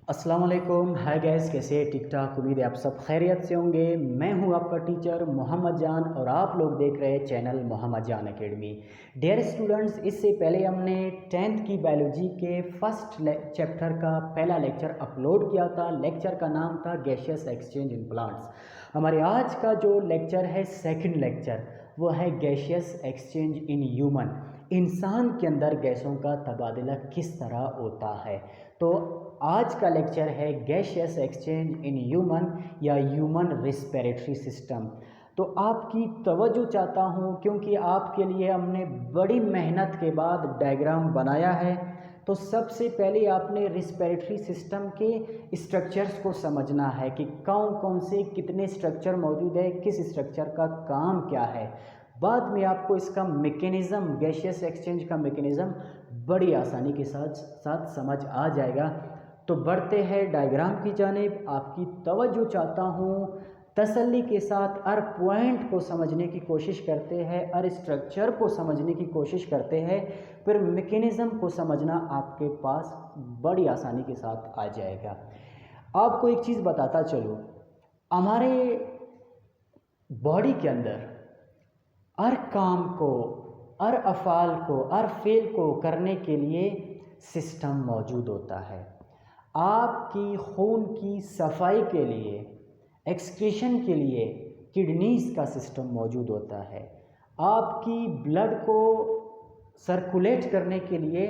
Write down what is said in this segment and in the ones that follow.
अस्सलाम वालेकुम। Hi guys, कैसे ठीक ठाक? उम्मीद है आप सब खैरियत से होंगे। मैं हूं आपका टीचर मोहम्मद जान और आप लोग देख रहे हैं चैनल मोहम्मद जान एकेडमी। डियर स्टूडेंट्स, इससे पहले हमने 10th की बायोलॉजी के फर्स्ट चैप्टर का पहला लेक्चर अपलोड किया था। लेक्चर का नाम था गैसियस एक्सचेंज इन प्लांट्स। हमारे आज का जो लेक्चर है, सेकंड लेक्चर, वो है गैसियस एक्सचेंज इन ह्यूमन। इंसान के अंदर गैसों का तबादला किस तरह होता है। तो आज का लेक्चर है गैसियस एक्सचेंज इन ह्यूमन या ह्यूमन रिस्पिरेटरी सिस्टम। तो आपकी तवज्जो चाहता हूँ, क्योंकि आपके लिए हमने बड़ी मेहनत के बाद डायग्राम बनाया है। तो सबसे पहले आपने रिस्पिरेटरी सिस्टम के स्ट्रक्चर्स को समझना है कि कौन कौन से कितने स्ट्रक्चर मौजूद है, किस स्ट्रक्चर का काम क्या है। बाद में आपको इसका मैकेनिज़्म, गैसियस एक्सचेंज का मैकेनिज़्म बड़ी आसानी के साथ साथ समझ आ जाएगा। तो बढ़ते हैं डायग्राम की जानिब। आपकी तवज्जो चाहता हूँ, तसल्ली के साथ हर पॉइंट को समझने की कोशिश करते हैं, हर स्ट्रक्चर को समझने की कोशिश करते हैं, फिर मैकेनिज़्म को समझना आपके पास बड़ी आसानी के साथ आ जाएगा। आपको एक चीज़ बताता चलूँ, हमारे बॉडी के अंदर हर काम को, हर अफ़ाल को, हर फेल को करने के लिए सिस्टम मौजूद होता है। आपकी खून की सफाई के लिए, एक्सक्रीशन के लिए किडनीज़ का सिस्टम मौजूद होता है। आपकी ब्लड को सर्कुलेट करने के लिए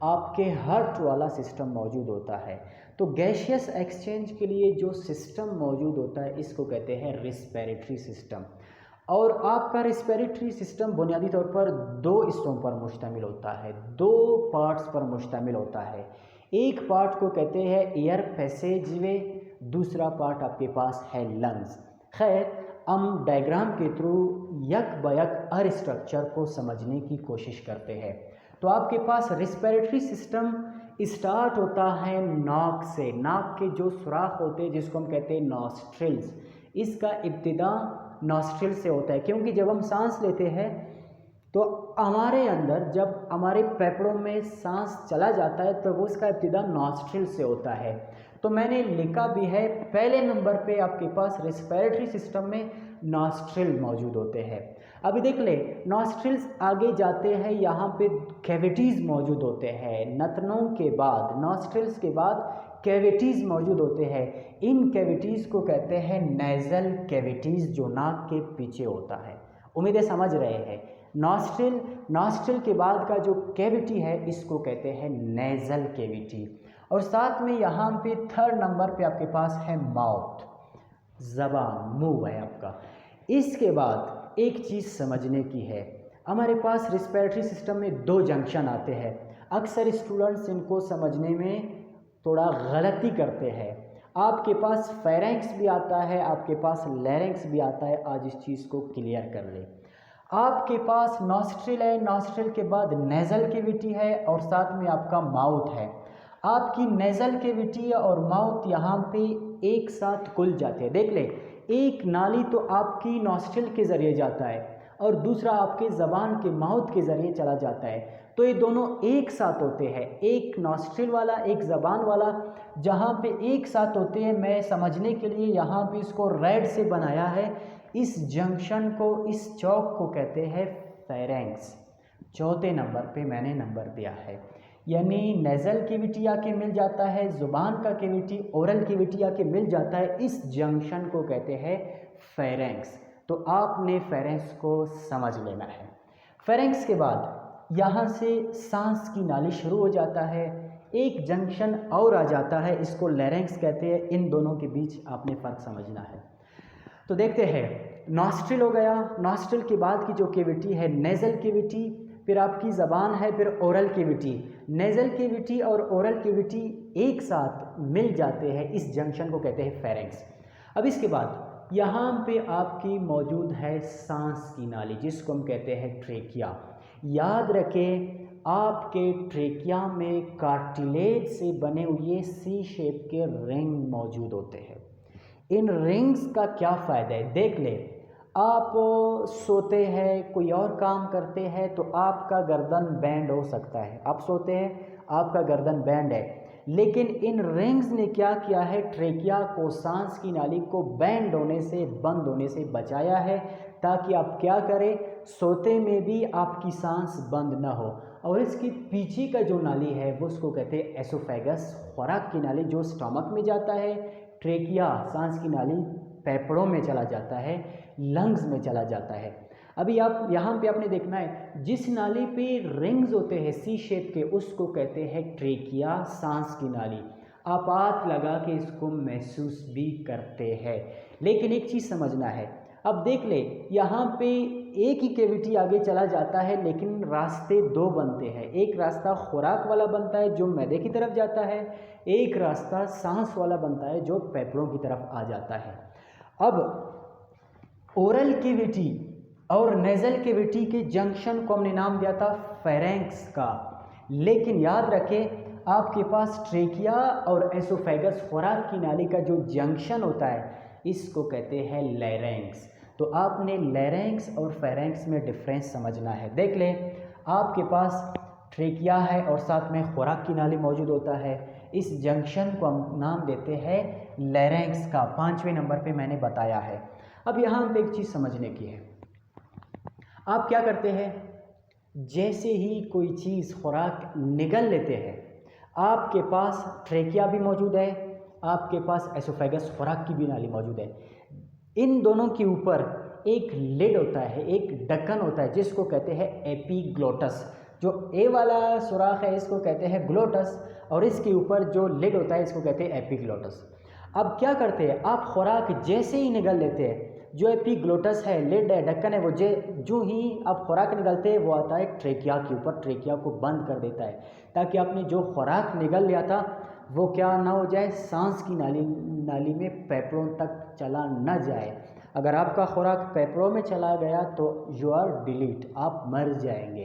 आपके हार्ट वाला सिस्टम मौजूद होता है। तो गैसियस एक्सचेंज के लिए जो सिस्टम मौजूद होता है, इसको कहते हैं रिस्पिरेटरी सिस्टम। और आपका रिस्पिरेटरी सिस्टम बुनियादी तौर पर दो हिस्सों पर मुश्तमिल होता है, दो पार्ट्स पर मुश्तमिल होता है। एक पार्ट को कहते हैं एयर पैसेजवे, दूसरा पार्ट आपके पास है लंग्स। खैर, हम डायग्राम के थ्रू यक बयक हर स्ट्रक्चर को समझने की कोशिश करते हैं। तो आपके पास रिस्पिरेटरी सिस्टम स्टार्ट होता है नाक से। नाक के जो सुराख होते हैं, जिसको हम कहते हैं नॉस्ट्रिल्स, इसका इब्तिदा नॉस्ट्रिल से होता है। क्योंकि जब हम सांस लेते हैं तो हमारे अंदर, जब हमारे फेफड़ों में सांस चला जाता है, तो वो उसका इब्तिदा नॉस्ट्रिल से होता है। तो मैंने लिखा भी है, पहले नंबर पे आपके पास रिस्पिरेटरी सिस्टम में नॉस्ट्रिल मौजूद होते हैं। अभी देख ले, नॉस्ट्रिल्स आगे जाते हैं, यहाँ पे कैविटीज़ मौजूद होते हैं। नथनों के बाद, नॉस्ट्रिल्स के बाद कैविटीज़ मौजूद होते हैं। इन कैविटीज़ को कहते हैं नेज़ल कैविटीज़, जो नाक के पीछे होता है। उम्मीदें समझ रहे हैं। नॉस्ट्रिल, नॉस्ट्रिल के बाद का जो कैविटी है, इसको कहते हैं नेज़ल कैविटी। और साथ में यहाँ पे थर्ड नंबर पे आपके पास है माउथ, ज़बान, मुंह है आपका। इसके बाद एक चीज़ समझने की है, हमारे पास रिस्पिरेटरी सिस्टम में दो जंक्शन आते हैं। अक्सर स्टूडेंट्स इनको समझने में थोड़ा गलती करते हैं। आपके पास फेरेंक्स भी आता है, आपके पास लैरिंक्स भी आता है। आज इस चीज़ को क्लियर कर ले। आपके पास नॉस्ट्रिल है, नॉस्ट्रिल के बाद नेज़ल कैविटी है, और साथ में आपका माउथ है। आपकी नेज़ल कैविटी और माउथ यहाँ पे एक साथ खुल जाते हैं। देख ले, एक नाली तो आपकी नॉस्ट्रिल के ज़रिए जाता है और दूसरा आपके ज़बान के, माउथ के ज़रिए चला जाता है। तो ये दोनों एक साथ होते हैं, एक नॉस्ट्रिल वाला, एक ज़बान वाला, जहाँ पे एक साथ होते हैं। मैं समझने के लिए यहाँ पे इसको रेड से बनाया है। इस जंक्शन को, इस चौक को कहते हैं फेरेंक्स। चौथे नंबर पे मैंने नंबर दिया है, यानी नेज़ल कैविटी आके मिल जाता है, ज़ुबान का कैविटी, ओरल कैविटी आके मिल जाता है। इस जंक्शन को कहते हैं फेरेंक्स। तो आपने फेरेंक्स को समझ लेना है। फेरेंक्स के बाद यहाँ से सांस की नाली शुरू हो जाता है। एक जंक्शन और आ जाता है, इसको लैरिंक्स कहते हैं। इन दोनों के बीच आपने फ़र्क समझना है। तो देखते हैं, नॉस्ट्रिल हो गया, नॉस्ट्रिल के बाद की जो कैविटी है नेज़ल कैविटी, फिर आपकी ज़बान है, फिर ओरल कैविटी। नेज़ल कैविटी और ओरल कैविटी एक साथ मिल जाते हैं, इस जंक्शन को कहते हैं फेरेंक्स। अब इसके बाद यहाँ पे आपकी मौजूद है सांस की नाली, जिसको हम कहते हैं ट्रेकिया। याद रखें, आपके ट्रेकिया में कार्टिलेज से बने हुए सी शेप के रिंग मौजूद होते हैं। इन रिंग्स का क्या फ़ायदा है, देख ले। आप सोते हैं, कोई और काम करते हैं, तो आपका गर्दन बैंड हो सकता है। आप सोते हैं, आपका गर्दन बैंड है, लेकिन इन रिंग्स ने क्या किया है, ट्रेकिया को, सांस की नाली को बैंड होने से, बंद होने से बचाया है, ताकि आप क्या करें, सोते में भी आपकी सांस बंद ना हो। और इसकी पीछे का जो नाली है वो उसको कहते हैं एसोफेगस, खुराक की नाली, जो स्टमक में जाता है। ट्रेकिया, सांस की नाली, फेफड़ों में चला जाता है, लंग्स में चला जाता है। अभी आप यहाँ पे आपने देखना है, जिस नाली पे रिंग्स होते हैं सी शेप के, उसको कहते हैं ट्रेकिया, सांस की नाली। आप हाथ लगा के इसको महसूस भी करते हैं। लेकिन एक चीज़ समझना है, अब देख ले, यहाँ पे एक ही कैविटी आगे चला जाता है, लेकिन रास्ते दो बनते हैं। एक रास्ता खुराक वाला बनता है जो मैदे की तरफ जाता है, एक रास्ता सांस वाला बनता है जो फेफड़ों की तरफ आ जाता है। अब ओरल कैविटी और नेजल कैविटी के जंक्शन को हमने नाम दिया था फेरेंक्स का, लेकिन याद रखें आपके पास ट्रेकिया और एसोफेगस, खुराक की नाली का जो जंक्शन होता है, इसको कहते हैं लैरिंक्स। तो आपने लैरिंक्स और फेरेंक्स में डिफरेंस समझना है। देख ले, आपके पास ट्रेकिया है और साथ में खुराक की नाली मौजूद होता है, इस जंक्शन को हम नाम देते हैं लैरिंक्स का। 5वें नंबर पे मैंने बताया है। अब यहाँ पे एक चीज़ समझने की है, आप क्या करते हैं, जैसे ही कोई चीज़ खुराक निगल लेते हैं, आपके पास ट्रेकिया भी मौजूद है, आपके पास एसोफेगस, खुराक की भी नाली मौजूद है। इन दोनों के ऊपर एक लिड होता है, एक ढक्कन होता है, जिसको कहते हैं एपिग्लोटस। जो ए वाला सुराख है इसको कहते हैं ग्लोटस, और इसके ऊपर जो लिड होता है इसको कहते हैं एपिग्लोटस। अब क्या करते हैं, आप खुराक जैसे ही निगल लेते हैं, जो एपिग्लोटस है, लिड है, ढक्कन है, वो जो ही आप खुराक निगलते हैं वो आता है ट्रेकिया के ऊपर, ट्रेकिया को बंद कर देता है, ताकि आपने जो खुराक निगल लिया था वो क्या ना हो जाए, सांस की नाली में फेफड़ों तक चला न जाए। अगर आपका खुराक फेफड़ों में चला गया तो यू आर डिलीट, आप मर जाएंगे।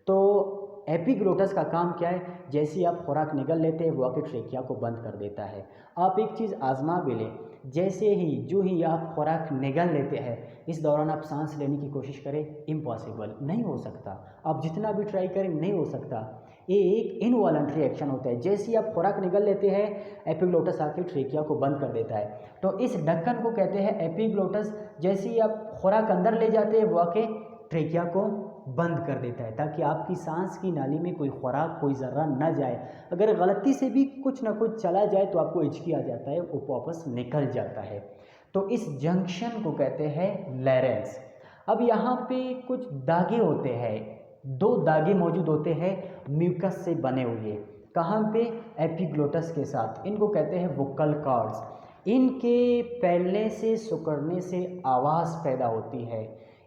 तो एपिग्लोटस का काम क्या है, जैसे ही आप खुराक निगल लेते हैं वो आके ट्रेकिया को बंद कर देता है। आप एक चीज़ आजमा भी लें, जैसे ही जो ही आप खुराक निगल लेते हैं, इस दौरान आप सांस लेने की कोशिश करें, इम्पॉसिबल, नहीं हो सकता। आप जितना भी ट्राई करें नहीं हो सकता। ये एक इनवॉलंटरी एक्शन होता है। जैसे ही आप खुराक निगल लेते हैं, एपिग्लोटस आके ट्रेकिया को बंद कर देता है। तो इस ढक्कन को कहते हैं एपिग्लोटस। जैसे ही आप खुराक अंदर ले जाते हैं वो आके ट्रेकिया को बंद कर देता है, ताकि आपकी सांस की नाली में कोई खुराक, कोई ज़र्रा न जाए। अगर गलती से भी कुछ ना कुछ चला जाए तो आपको हिचकी आ जाता है, वो वापस निकल जाता है। तो इस जंक्शन को कहते हैं लैरिंक्स। अब यहाँ पे कुछ दागे होते हैं, दो दागे मौजूद होते हैं म्यूकस से बने हुए। कहाँ पे, एपिग्लोटस के साथ। इनको कहते हैं वोकल कॉर्ड्स। इनके फैलने से, सिकुड़ने से आवाज़ पैदा होती है।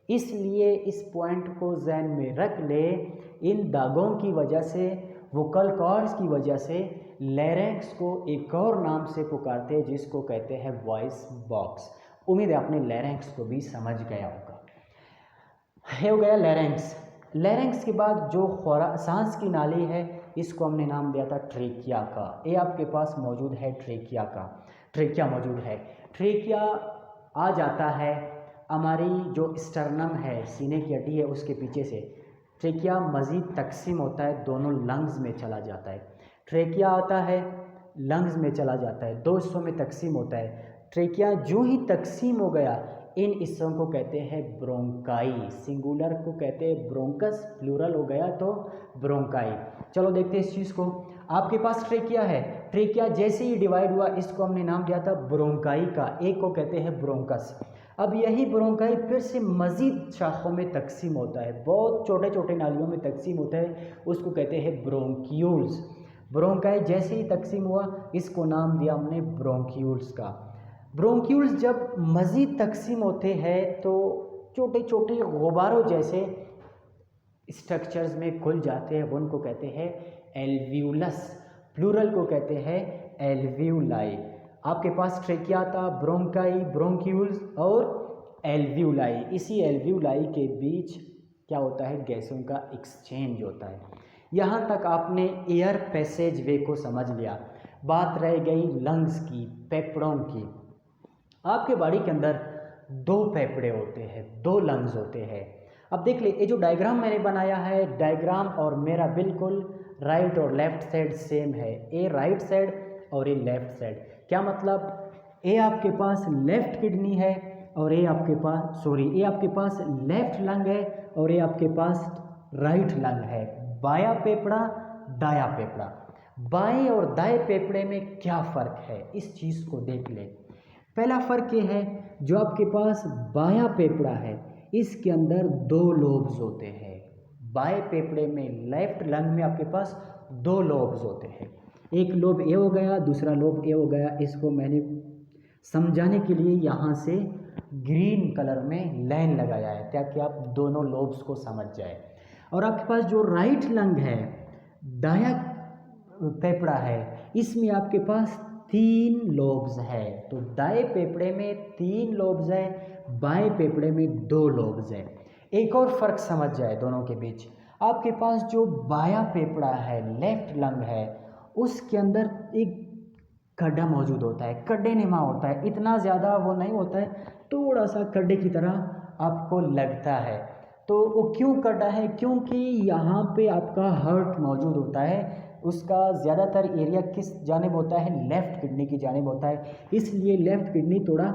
इसलिए इस पॉइंट को जहन में रख ले, इन दागों की वजह से, वोकल कॉर्ड्स की वजह से लैरिंक्स को एक और नाम से पुकारते हैं, जिसको कहते हैं वॉइस बॉक्स। उम्मीद है आपने लैरिंक्स को भी समझ गया होगा। हो गया लैरिंक्स। लैरिंक्स के बाद जो सांस की नाली है, इसको हमने नाम दिया था ट्रेकिया का। ये आपके पास मौजूद है ट्रेकिया का, ट्रेकिया मौजूद है। ट्रेकिया आ जाता है हमारी जो स्टर्नम है, सीने की हड्डी है, उसके पीछे से। ट्रेकिया मज़ीद तकसीम होता है, दोनों लंग्स में चला जाता है। ट्रेकिया आता है, लंग्स में चला जाता है, दो हिस्सों में तकसीम होता है। ट्रेकिया जो ही तकसीम हो गया, इन हिस्सों को कहते हैं ब्रोंकाई। सिंगुलर को कहते हैं ब्रोंकस, प्लूरल हो गया तो ब्रोंकाई। चलो देखते हैं इस चीज़ को। आपके पास ट्रेकिया है, ट्रेकिया जैसे ही डिवाइड हुआ, इसको हमने नाम दिया था ब्रोंकाई का, एक को कहते हैं ब्रोंकस। अब यही ब्रोंकाई फिर से मज़ीद शाखों में तकसीम होता है, बहुत छोटे छोटे नालियों में तकसीम होता है, उसको कहते हैं ब्रोंक्यूल्स। ब्रोंकाई जैसे ही तकसीम हुआ, इसको नाम दिया हमने ब्रोंक्यूल्स का। ब्रोंक्यूल्स जब मज़ीद तकसीम होते हैं तो छोटे छोटे गुब्बारों जैसे स्ट्रक्चर्स में खुल जाते हैं, वो उनको कहते हैं एल्व्यूलस। प्लूरल को कहते हैं एल्व्यूलाई। आपके पास ट्रेकिया था, ब्रोंकाई, ब्रोंक्यूल्स और एल्व्यूलाई। इसी एल्व्यूलाई के बीच क्या होता है, गैसों का एक्सचेंज होता है। यहाँ तक आपने एयर पैसेज वे को समझ लिया। बात रह गई लंग्स की, फेफड़ों की। आपके बॉडी के अंदर दो फेफड़े होते हैं, दो लंग्स होते हैं। अब देख ले, ये जो डायग्राम मैंने बनाया है, डायग्राम और मेरा बिल्कुल राइट और लेफ्ट साइड सेम है, ए राइट साइड और ए लेफ्ट साइड। क्या मतलब, ए आपके पास लेफ्ट किडनी है और ए आपके पास लेफ्ट लंग है और ए आपके पास राइट लंग है। बायां फेफड़ा दायां फेफड़ा, बाएं और दाएं फेफड़े में क्या फ़र्क है, इस चीज़ को देख ले। पहला फ़र्क ये है, जो आपके पास बायां फेफड़ा है इसके अंदर 2 लोब्स होते हैं। बाएं फेफड़े में लेफ्ट लंग में आपके पास 2 लोब्स होते हैं, एक लोब ए हो गया, दूसरा लोब ए हो गया। इसको मैंने समझाने के लिए यहाँ से ग्रीन कलर में लाइन लगाया है ताकि आप दोनों लोब्स को समझ जाए। और आपके पास जो राइट लंग है, दायां फेफड़ा है, इसमें आपके पास 3 लोब्स है। तो दाएं फेफड़े में 3 लोब्स है, बाएं फेफड़े में 2 लोब्स है। एक और फर्क समझ जाए दोनों के बीच, आपके पास जो बायां फेफड़ा है, लेफ्ट लंग है, उसके अंदर एक खड्डा मौजूद होता है, कड्डे नुमा होता है, इतना ज़्यादा वो नहीं होता है, थोड़ा सा खड्डे की तरह आपको लगता है। तो वो क्यों कड्डा है, क्योंकि यहाँ पे आपका हार्ट मौजूद होता है, उसका ज़्यादातर एरिया किस जानिब होता है, लेफ़्ट किडनी की जानिब होता है, इसलिए लेफ़्ट किडनी थोड़ा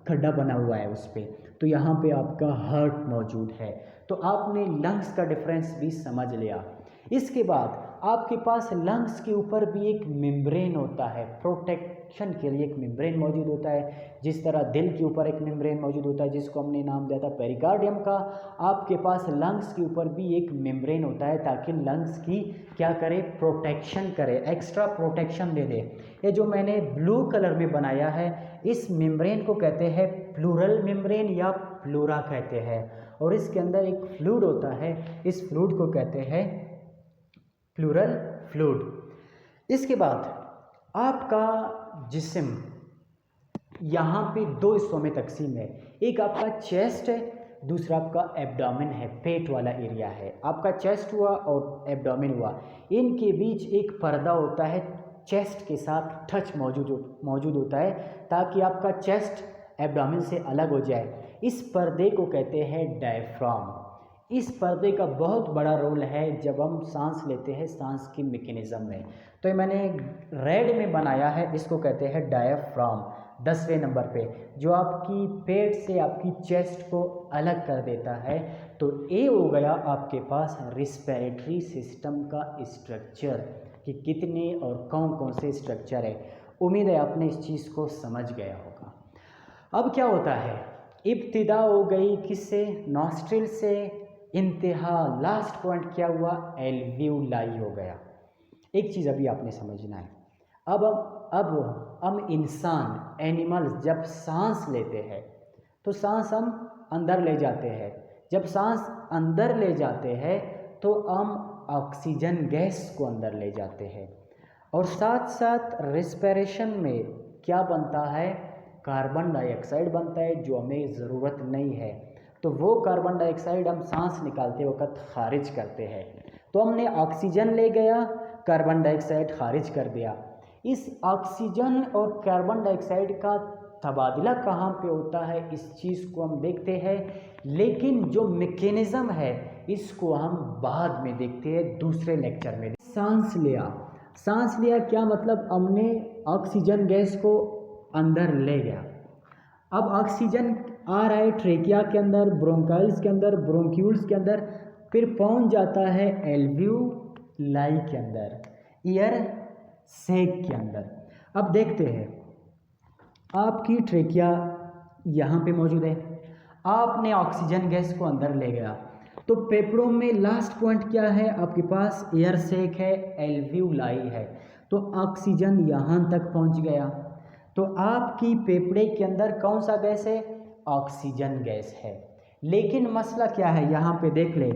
खड्डा बना हुआ है उस पर। तो यहाँ पे आपका हार्ट मौजूद है। तो आपने लंग्स का डिफरेंस भी समझ लिया। इसके बाद आपके पास लंग्स के ऊपर भी एक मेम्ब्रेन होता है, प्रोटेक्शन के लिए एक मेम्ब्रेन मौजूद होता है। जिस तरह दिल के ऊपर एक मेम्ब्रेन मौजूद होता है जिसको हमने नाम दिया था पेरिकार्डियम का, आपके पास लंग्स के ऊपर भी एक मेम्ब्रेन होता है ताकि लंग्स की क्या करे, प्रोटेक्शन करे, एक्स्ट्रा प्रोटेक्शन दे दे। ये जो मैंने ब्लू कलर में बनाया है, इस मेम्ब्रेन को कहते हैं प्लूरल मेम्ब्रेन या प्लूरा कहते हैं। और इसके अंदर एक फ्लूइड होता है, इस फ्लूइड को कहते हैं प्लूरल फ्लूइड। इसके बाद आपका जिस्म यहाँ पे 2 हिस्सों में तकसीम है, एक आपका चेस्ट है, दूसरा आपका एब्डोमेन है, पेट वाला एरिया है। आपका चेस्ट हुआ और एब्डोमेन हुआ, इनके बीच एक पर्दा होता है, चेस्ट के साथ टच मौजूद होता है ताकि आपका चेस्ट एब्डोमेन से अलग हो जाए। इस पर्दे को कहते हैं डायफ्राम। इस पर्दे का बहुत बड़ा रोल है जब हम सांस लेते हैं, सांस की मैकेनिज़्म में। तो ये मैंने रेड में बनाया है, इसको कहते हैं डायफ्राम। 10वें नंबर पे जो आपकी पेट से आपकी चेस्ट को अलग कर देता है। तो ये हो गया आपके पास रिस्पिरेटरी सिस्टम का स्ट्रक्चर कि कितने और कौन कौन से स्ट्रक्चर है। उम्मीद है आपने इस चीज़ को समझ गया होगा। अब क्या होता है, इब्तिदा हो गई किससे, नॉस्ट्रिल से, इंतहा लास्ट पॉइंट क्या हुआ, एल्वियोलाई हो गया। एक चीज़ अभी आपने समझना है, अब हम इंसान एनिमल्स जब सांस लेते हैं तो सांस हम अंदर ले जाते हैं। जब सांस अंदर ले जाते हैं तो हम ऑक्सीजन गैस को अंदर ले जाते हैं और साथ साथ रिस्पिरेशन में क्या बनता है, कार्बन डाइऑक्साइड बनता है जो हमें ज़रूरत नहीं है। तो वो कार्बन डाइऑक्साइड हम सांस निकालते वक्त खारिज करते हैं। तो हमने ऑक्सीजन ले गया, कार्बन डाइऑक्साइड खारिज कर दिया। इस ऑक्सीजन और कार्बन डाइऑक्साइड का तबादला कहाँ पे होता है, इस चीज़ को हम देखते हैं, लेकिन जो मैकेनिज़्म है इसको हम बाद में देखते हैं दूसरे लेक्चर में। सांस लिया क्या मतलब, हमने ऑक्सीजन गैस को अंदर ले गया। अब ऑक्सीजन आ रहा है ट्रेकिया के अंदर, ब्रोंकाइल्स के अंदर, ब्रोंक्यूल्स के अंदर, फिर पहुंच जाता है एल्वियोलाई के अंदर, ईयर सैक के अंदर। अब देखते हैं, आपकी ट्रेकिया यहाँ पे मौजूद है, आपने ऑक्सीजन गैस को अंदर ले गया तो फेफड़ों में लास्ट पॉइंट क्या है, आपके पास एयर सैक है, एल्वियोलाई है। तो ऑक्सीजन यहाँ तक पहुँच गया तो आपकी फेफड़े के अंदर कौन सा गैस है, ऑक्सीजन गैस है। लेकिन मसला क्या है, यहाँ पे देख ले,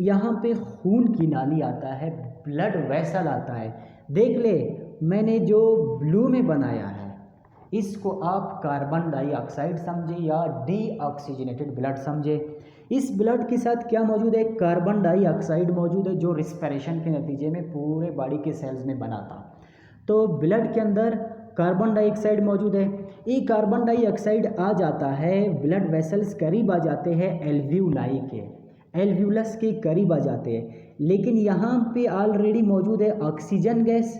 यहाँ पे खून की नाली आता है, ब्लड वेसल आता है। देख ले, मैंने जो ब्लू में बनाया है इसको आप कार्बन डाइऑक्साइड समझे या डीऑक्सीजनेटेड ब्लड समझे। इस ब्लड के साथ क्या मौजूद है, कार्बन डाइऑक्साइड मौजूद है जो रिस्पिरेशन के नतीजे में पूरे बॉडी के सेल्स में बना था। तो ब्लड के अंदर कार्बन डाइऑक्साइड मौजूद है। ये कार्बन डाइऑक्साइड आ जाता है, ब्लड वेसल्स करीब आ जाते हैं एल्वियोलाई के, एल्वियोलस के करीब आ जाते हैं। लेकिन यहाँ पे ऑलरेडी मौजूद है ऑक्सीजन गैस,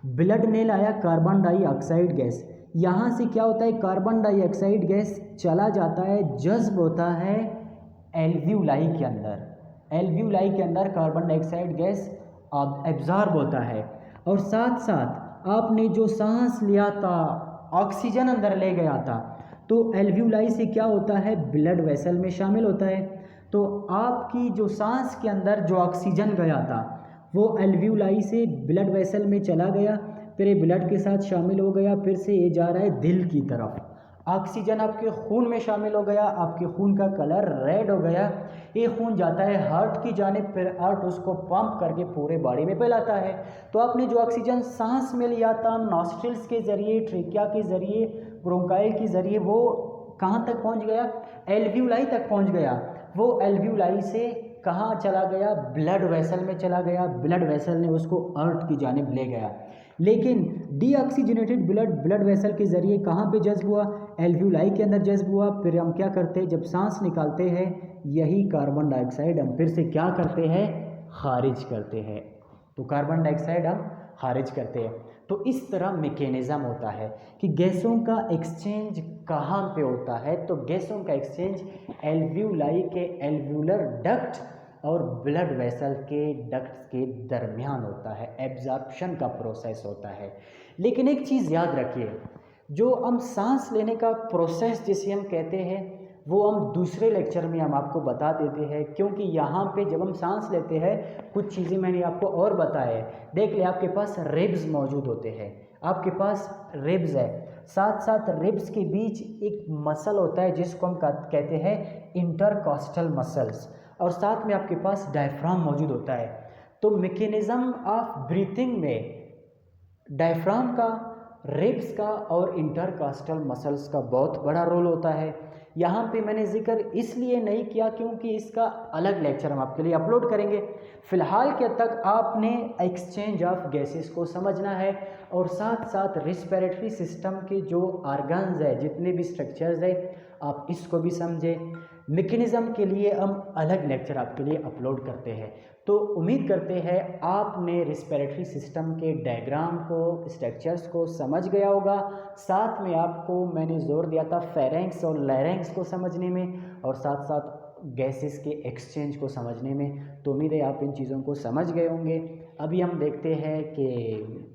ब्लड ने लाया कार्बन डाइऑक्साइड गैस। यहाँ से क्या होता है, कार्बन डाइऑक्साइड गैस चला जाता है, जज्ब होता है एल्वियोलाई के अंदर। एल्वियोलाई के अंदर कार्बन डाइऑक्साइड गैस एब्जॉर्ब होता है, और साथ साथ आपने जो सांस लिया था, ऑक्सीजन अंदर ले गया था, तो एल्वियोलाई से क्या होता है, ब्लड वेसल में शामिल होता है। तो आपकी जो सांस के अंदर जो ऑक्सीजन गया था वो एल्वियोलाई से ब्लड वेसल में चला गया, फिर ये ब्लड के साथ शामिल हो गया, फिर से ये जा रहा है दिल की तरफ। ऑक्सीजन आपके खून में शामिल हो गया, आपके खून का कलर रेड हो गया, ये खून जाता है हार्ट की जानिब, फिर हार्ट उसको पंप करके पूरे बॉडी में फैलाता है। तो आपने जो ऑक्सीजन सांस में लिया था नॉस्ट्रिल्स के ज़रिए, ट्रेकिया के ज़रिए, ब्रोंकाइल के ज़रिए, वो कहाँ तक पहुँच गया, एल्वियोलाई तक पहुँच गया। वो एल्वियोलाई से कहाँ चला गया, ब्लड वेसल में चला गया, ब्लड वेसल ने उसको हार्ट की जानिब ले गया। लेकिन डीऑक्सीजनेटेड ब्लड वेसल के ज़रिए कहाँ पे जज्ब हुआ, एल्वियोलाई के अंदर जज्ब हुआ। फिर हम क्या करते हैं, जब सांस निकालते हैं यही कार्बन डाइऑक्साइड हम फिर से क्या करते हैं, खारिज करते हैं। तो कार्बन डाइऑक्साइड हम खारिज करते हैं। तो इस तरह मैकेनिज़्म होता है कि गैसों का एक्सचेंज कहाँ पे होता है, तो गैसों का एक्सचेंज एल्वियोलाई के एल्वियोलर डक्ट और ब्लड वेसल के डक्ट्स के दरमियान होता है, एब्जॉर्प्शन का प्रोसेस होता है। लेकिन एक चीज़ याद रखिए, जो हम सांस लेने का प्रोसेस जिसे हम कहते हैं वो हम दूसरे लेक्चर में हम आपको बता देते हैं, क्योंकि यहाँ पे जब हम सांस लेते हैं कुछ चीज़ें मैंने आपको और बताया है। देख ले, आपके पास रिब्स मौजूद होते हैं, आपके पास रिब्स है, साथ साथ रिब्स के बीच एक मसल होता है जिसको हम कहते हैं इंटरकॉस्टल मसल्स, और साथ में आपके पास डायफ्राम मौजूद होता है। तो मैकेनिज़्म ऑफ ब्रीथिंग में डायफ्राम का, रिब्स का और इंटरकॉस्टल मसल्स का बहुत बड़ा रोल होता है। यहाँ पे मैंने जिक्र इसलिए नहीं किया क्योंकि इसका अलग लेक्चर हम आपके लिए अपलोड करेंगे। फ़िलहाल के तक आपने एक्सचेंज ऑफ गैसेस को समझना है, और साथ साथ रिस्पिरेटरी सिस्टम के जो ऑर्गन्स है, जितने भी स्ट्रक्चर्स है, आप इसको भी समझें। मैकेनिज़्म के लिए हम अलग लेक्चर आपके लिए अपलोड करते हैं। तो उम्मीद करते हैं आपने रिस्पिरेटरी सिस्टम के डायग्राम को, स्ट्रक्चर्स को समझ गया होगा। साथ में आपको मैंने जोर दिया था फेरेंक्स और लैरेंक्स को समझने में, और साथ साथ गैसेस के एक्सचेंज को समझने में। तो उम्मीद है आप इन चीज़ों को समझ गए होंगे। अभी हम देखते हैं कि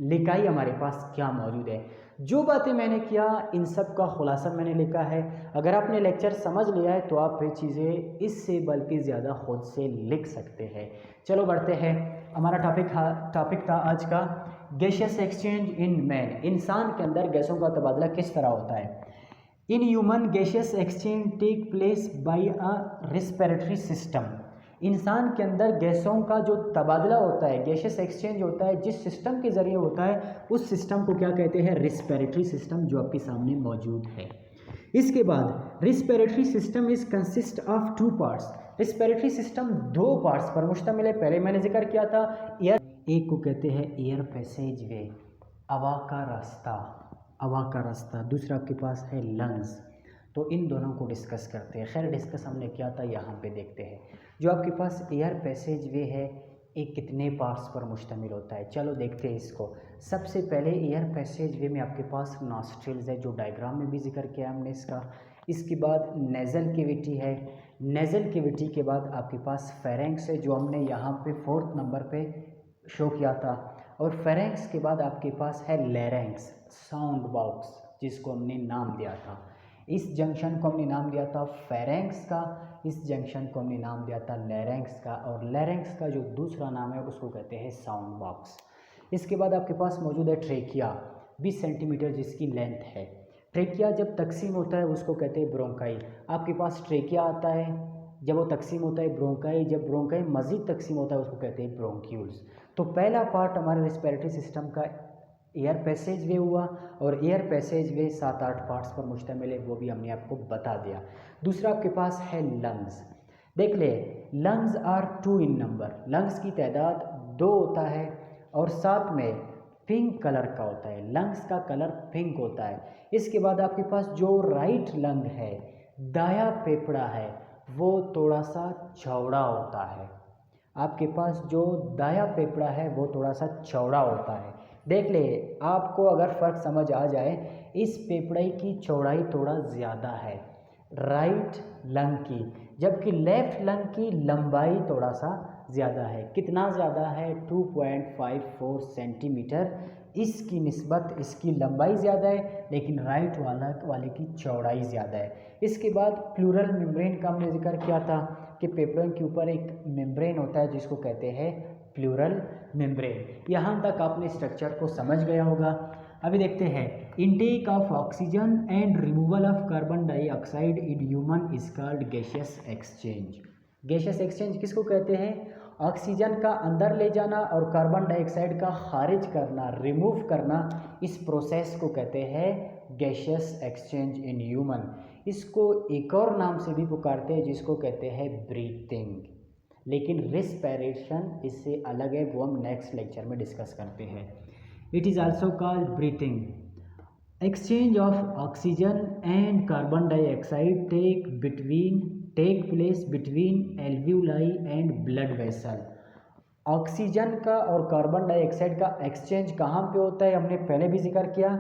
लिखाई हमारे पास क्या मौजूद है। जो बातें मैंने किया इन सब का खुलासा मैंने लिखा है। अगर आपने लेक्चर समझ लिया है तो आप ये चीज़ें इससे बल्कि ज़्यादा खुद से लिख सकते हैं। चलो बढ़ते हैं। हमारा टॉपिक था आज का गैसियस एक्सचेंज इन मैन। इंसान के अंदर गैसों का तबादला किस तरह होता है। In human gaseous exchange take place by a respiratory system. इंसान के अंदर गैसों का जो तबादला होता है, गैसियस एक्सचेंज होता है, जिस सिस्टम के ज़रिए होता है उस सिस्टम को क्या कहते हैं, रिस्पिरेटरी सिस्टम, जो आपके सामने मौजूद है। इसके बाद respiratory system is consist of two parts. Respiratory system दो पार्ट्स पर मुश्तमिल है। पहले मैंने जिक्र किया था एयर, एक को कहते हैं एयर पैसेज वे, हवा का रास्ता, हवा का रास्ता। दूसरा आपके पास है लंग्स। तो इन दोनों को डिस्कस करते हैं। खैर डिस्कस हमने किया था, यहाँ पे देखते हैं। जो आपके पास एयर पैसेज वे है, एक कितने पार्ट्स पर मुश्तमिल होता है, चलो देखते हैं इसको। सबसे पहले एयर पैसेज वे में आपके पास नॉस्ट्रिल्स है, जो डायग्राम में भी जिक्र किया हमने इसका। इसके बाद नेज़ल कैविटी है। नेज़ल कैविटी के बाद आपके पास फेरेंक्स है, जो हमने यहाँ पे 4th नंबर पे शो किया था। और फेरेंक्स के बाद आपके पास है लैरेंक्स, साउंड बॉक्स, जिसको हमने नाम दिया था। इस जंक्शन को हमने नाम दिया था फेरेंक्स का, इस जंक्शन को हमने नाम दिया था लैरेंक्स का, और लैरेंक्स का जो दूसरा नाम है उसको कहते हैं साउंड बॉक्स। इसके बाद आपके पास मौजूद है ट्रेकिया, 20 सेंटीमीटर जिसकी लेंथ है। ट्रेकिया जब तकसीम होता है उसको कहते हैं ब्रोंकाई। आपके पास ट्रेकिया आता है, जब वो तकसीम होता है ब्रोंकाई, जब ब्रोंकाई मज़ीद तकसीम होता है उसको कहते हैं ब्रोंक्यूल्स। तो पहला पार्ट हमारे रेस्पिरेटरी सिस्टम का एयर पैसेज वे हुआ, और एयर पैसेज वे 7-8 पार्ट्स पर मुश्तमिल है, वो भी हमने आपको बता दिया। दूसरा आपके पास है लंग्स। देख ले, lungs are 2 in number. Lungs की तादाद 2 होता है, और साथ में पिंक कलर का होता है। लंग्स का कलर पिंक होता है। इसके बाद आपके पास जो राइट लंग है, दाया फेफड़ा है, वो थोड़ा सा चौड़ा होता है। आपके पास जो दाया फेफड़ा है वो थोड़ा सा चौड़ा होता है। देख ले, आपको अगर फ़र्क समझ आ जाए, इस फेफड़े की चौड़ाई थोड़ा ज़्यादा है राइट लंग की, जबकि लेफ़्ट लंग की लंबाई थोड़ा सा ज़्यादा है। कितना ज़्यादा है? 2.54 सेंटीमीटर इसकी निस्बत इसकी लंबाई ज़्यादा है, लेकिन राइट वाले की चौड़ाई ज़्यादा है। इसके बाद प्लूरल मेम्ब्रेन का हमने जिक्र किया था कि फेफड़ों के ऊपर एक मेम्ब्रेन होता है जिसको कहते हैं प्लूरल मेम्ब्रेन। यहाँ तक आपने स्ट्रक्चर को समझ गया होगा। अभी देखते हैं, intake of oxygen and removal of carbon dioxide in human is called gaseous exchange. Gaseous exchange किसको कहते हैं? ऑक्सीजन का अंदर ले जाना और कार्बन डाइऑक्साइड का खारिज करना, रिमूव करना, इस प्रोसेस को कहते हैं गैसियस एक्सचेंज इन ह्यूमन। इसको एक और नाम से भी पुकारते हैं जिसको कहते हैं ब्रीथिंग, लेकिन रिस्पिरेशन इससे अलग है, वो हम नेक्स्ट लेक्चर में डिस्कस करते हैं। It is also called breathing. Exchange of oxygen and carbon dioxide take place between alveoli and blood vessel. Oxygen का और कार्बन डाइऑक्साइड का एक्सचेंज कहाँ पे होता है? हमने पहले भी जिक्र किया,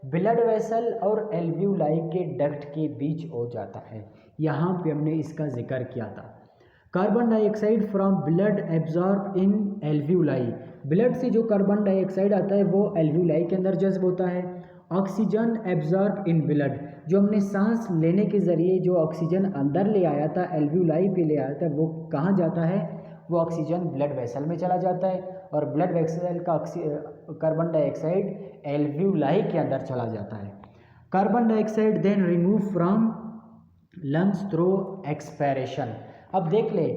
ब्लड वेसल और एल्वियोलाई के डक्ट के बीच हो जाता है। यहाँ पे हमने इसका जिक्र किया था। Carbon dioxide from blood absorb in alveoli, blood से जो कार्बन डाइऑक्साइड आता है वो एल्वियोलाई के अंदर जज्ब होता है। ऑक्सीजन एब्जॉर्ब इन ब्लड, जो हमने सांस लेने के ज़रिए जो ऑक्सीजन अंदर ले आया था, एल्वियोलाई पे ले आया था, वो कहाँ जाता है? वो ऑक्सीजन ब्लड वेसल में चला जाता है और ब्लड वेसल का कार्बन डाइऑक्साइड एल्वियोलाई के अंदर चला जाता है। Carbon dioxide then remove from lungs through expiration. अब देख ले,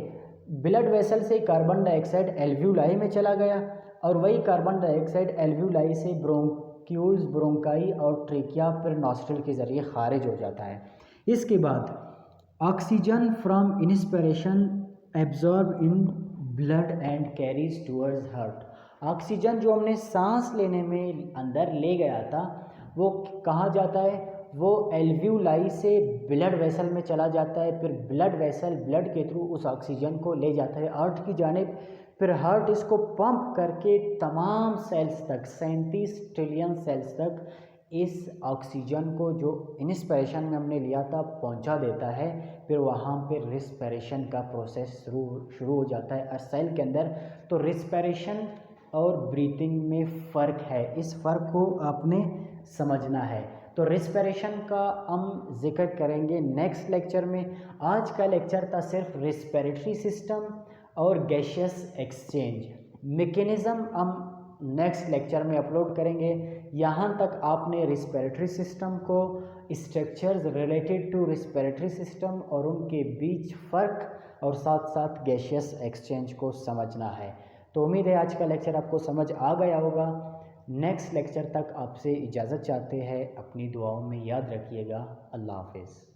ब्लड वेसल से कार्बन डाइऑक्साइड एल्वियोलाई में चला गया और वही कार्बन डाइऑक्साइड एल्वियोलाई से ब्रोंक्यूल्स, ब्रोंकाई और ट्रेकिया फिर नॉस्ट्रल के ज़रिए खारिज हो जाता है। इसके बाद oxygen from inspiration absorb in blood and carries towards heart. Oxygen जो हमने सांस लेने में अंदर ले गया था वो कहाँ जाता है? वो एल्वियोलाई से ब्लड वेसल में चला जाता है, फिर ब्लड वेसल ब्लड के थ्रू उस ऑक्सीजन को ले जाता है हार्ट की जानिब, फिर हार्ट इसको पंप करके तमाम सेल्स तक, 37 ट्रिलियन सेल्स तक इस ऑक्सीजन को जो इंस्पिरेशन में हमने लिया था पहुंचा देता है। फिर वहाँ पे रिस्पिरेशन का प्रोसेस शुरू हो जाता है सेल के अंदर। तो रिस्पिरेशन और ब्रीथिंग में फ़र्क है, इस फ़र्क को आपने समझना है। तो रिस्पिरेशन का हम जिक्र करेंगे नेक्स्ट लेक्चर में। आज का लेक्चर था सिर्फ रिस्पिरेटरी सिस्टम और गैसियस एक्सचेंज मैकेनिज़्म हम नेक्स्ट लेक्चर में अपलोड करेंगे। यहाँ तक आपने रिस्पिरेटरी सिस्टम को, structures related to respiratory system और उनके बीच फ़र्क और साथ साथ गैसियस एक्सचेंज को समझना है। तो उम्मीद है आज का लेक्चर आपको समझ आ गया होगा। नेक्स्ट लेक्चर तक आपसे इजाज़त चाहते हैं, अपनी दुआओं में याद रखिएगा। अल्लाह हाफ़िज़।